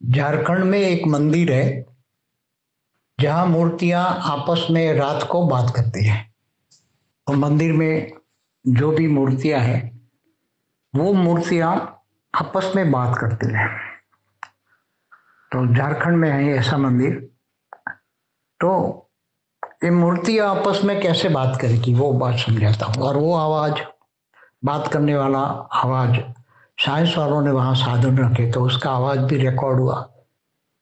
झारखंड में एक मंदिर है जहां मूर्तियां आपस में रात को बात करती हैं। और मंदिर में जो भी मूर्तियां हैं वो मूर्तियां आपस में बात करती हैं। तो झारखंड में है ऐसा मंदिर। तो ये मूर्तियां आपस में कैसे बात करेगी वो बात समझाता हूँ। और वो आवाज, बात करने वाला आवाज, साइंस वालों ने वहां साधन रखे तो उसका आवाज भी रिकॉर्ड हुआ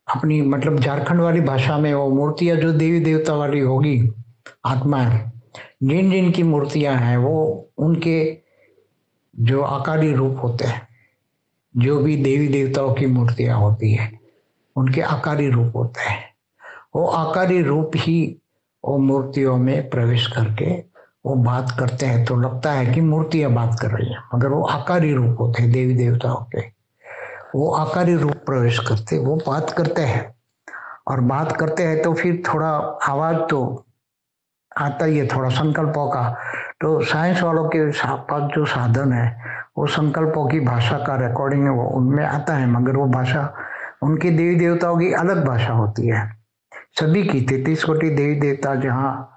अपनी मतलब झारखंड वाली भाषा में। वो मूर्तियां जो देवी देवता वाली होगी, आत्माएं, जिन जिन की मूर्तियां हैं वो उनके जो आकारी रूप होते हैं, जो भी देवी देवताओं की मूर्तियां होती है उनके आकारी रूप होते हैं। वो आकारी रूप ही वो मूर्तियों में प्रवेश करके वो बात करते हैं। तो लगता है कि मूर्तियां बात कर रही हैं मगर वो आकारी रूप होते हैं देवी देवताओं के। वो आकारी रूप प्रवेश करते, वो बात करते हैं। और बात करते हैं तो फिर थोड़ा आवाज तो आता ही है, थोड़ा संकल्पों का। तो साइंस वालों के पास जो साधन है वो संकल्पों की भाषा का रिकॉर्डिंग है, वो उनमें आता है। मगर वो भाषा उनकी देवी देवताओं की अलग भाषा होती है। सभी की 33 कोटि देवी देवता जहाँ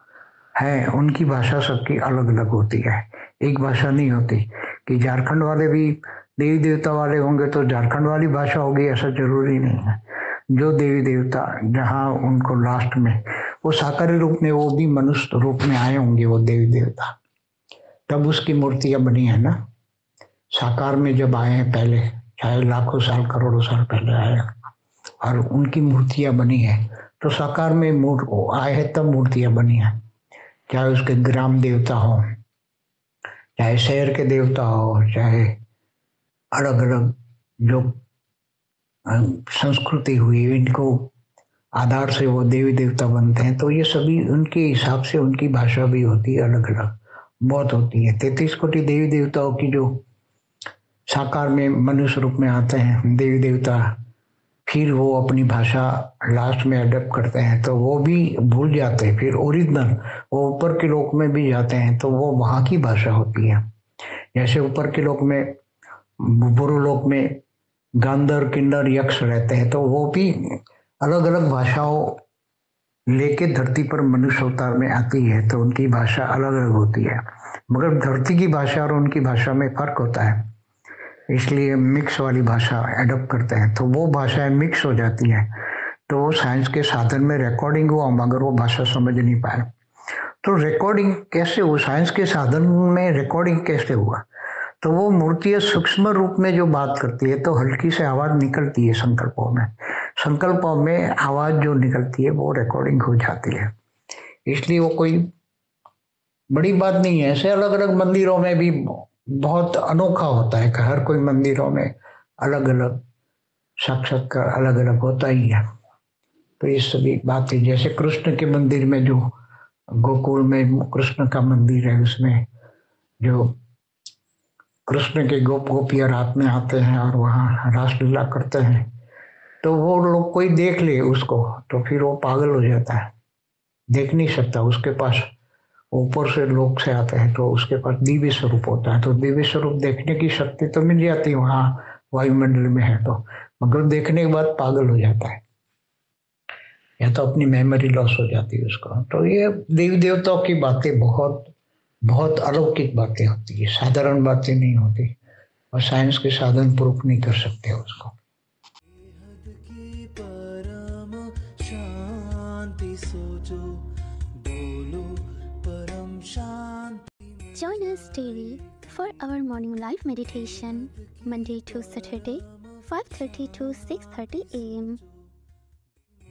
है उनकी भाषा सबकी अलग अलग होती है, एक भाषा नहीं होती। कि झारखंड वाले भी देवी देवता वाले होंगे तो झारखंड वाली भाषा होगी ऐसा जरूरी नहीं है। जो देवी देवता जहाँ उनको लास्ट में वो साकारी रूप में, वो भी मनुष्य रूप में आए होंगे वो देवी देवता, तब उसकी मूर्तियां बनी है ना। साकार में जब आए हैं पहले, चाहे लाखों साल करोड़ों साल पहले आए हैं, और उनकी मूर्तियां बनी है। तो साकार में आए हैं तब मूर्तियां बनी है। चाहे उसके ग्राम देवता हो, चाहे शहर के देवता हो, चाहे अलग अलग जो संस्कृति हुई इनको आधार से वो देवी देवता बनते हैं। तो ये सभी उनके हिसाब से उनकी भाषा भी होती है, अलग अलग बहुत होती है। 33 कोटि देवी देवताओं की जो साकार में मनुष्य रूप में आते हैं देवी देवता, फिर वो अपनी भाषा लास्ट में अडेप्ट करते हैं तो वो भी भूल जाते हैं। फिर ओरिजिनल वो ऊपर के लोक में भी जाते हैं तो वो वहाँ की भाषा होती है। जैसे ऊपर के लोक में, बुरु लोक में गांधर किन्नर यक्ष रहते हैं तो वो भी अलग अलग भाषाओं लेके धरती पर मनुष्य अवतार में आती है। तो उनकी भाषा अलग अलग होती है, मगर धरती की भाषा और उनकी भाषा में फर्क होता है, इसलिए मिक्स वाली भाषा एडॉप्ट करते हैं। तो वो भाषाएं मिक्स हो जाती है। तो वो साइंस के साधन में रिकॉर्डिंग हुआ मगर वो भाषा समझ नहीं पाए। तो रिकॉर्डिंग कैसे हुआ, साइंस के साधन में रिकॉर्डिंग कैसे हुआ? तो वो मूर्तियां सूक्ष्म रूप में जो बात करती है तो हल्की से आवाज निकलती है संकल्पों में। संकल्पों में आवाज जो निकलती है वो रिकॉर्डिंग हो जाती है। इसलिए वो कोई बड़ी बात नहीं है। ऐसे अलग अलग मंदिरों में भी बहुत अनोखा होता है कि हर कोई मंदिरों में अलग अलग साक्षात्कार अलग अलग होता ही है। तो ये सभी बातें, जैसे कृष्ण के मंदिर में जो गोकुल में कृष्ण का मंदिर है उसमें जो कृष्ण के गोप गोपियां रात में आते हैं और वहाँ रासलीला करते हैं, तो वो लोग कोई देख ले उसको तो फिर वो पागल हो जाता है, देख नहीं सकता। उसके पास ऊपर से लोग से आते हैं तो उसके पास दिव्य स्वरूप होता है, तो दिव्य स्वरूप देखने की शक्ति तो मिल जाती है वहाँ वायुमंडल में है तो, मगर देखने के बाद पागल हो जाता है या तो अपनी मेमोरी लॉस हो जाती है उसको। तो ये देवी देवताओं की बातें बहुत बहुत अलौकिक बातें होती है, साधारण बातें नहीं होती। और साइंस के साधन प्रूफ नहीं कर सकते उसको। बेहद की परम शांति सोचो, बोलो परम शांति। Join us daily for our morning live meditation, Monday to Saturday, 5:30 to 6:30 a.m.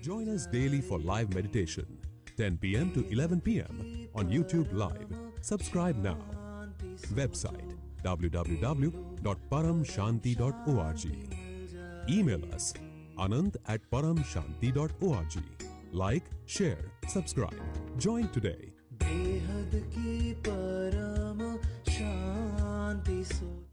Join us daily for live meditation, 10 p.m. to 11 p.m. on YouTube Live. Subscribe now. Website www.paramshanti.org. Email us anant@paramshanti.org. Like, share, subscribe. Join today. बेहद की परम शांति सोचो।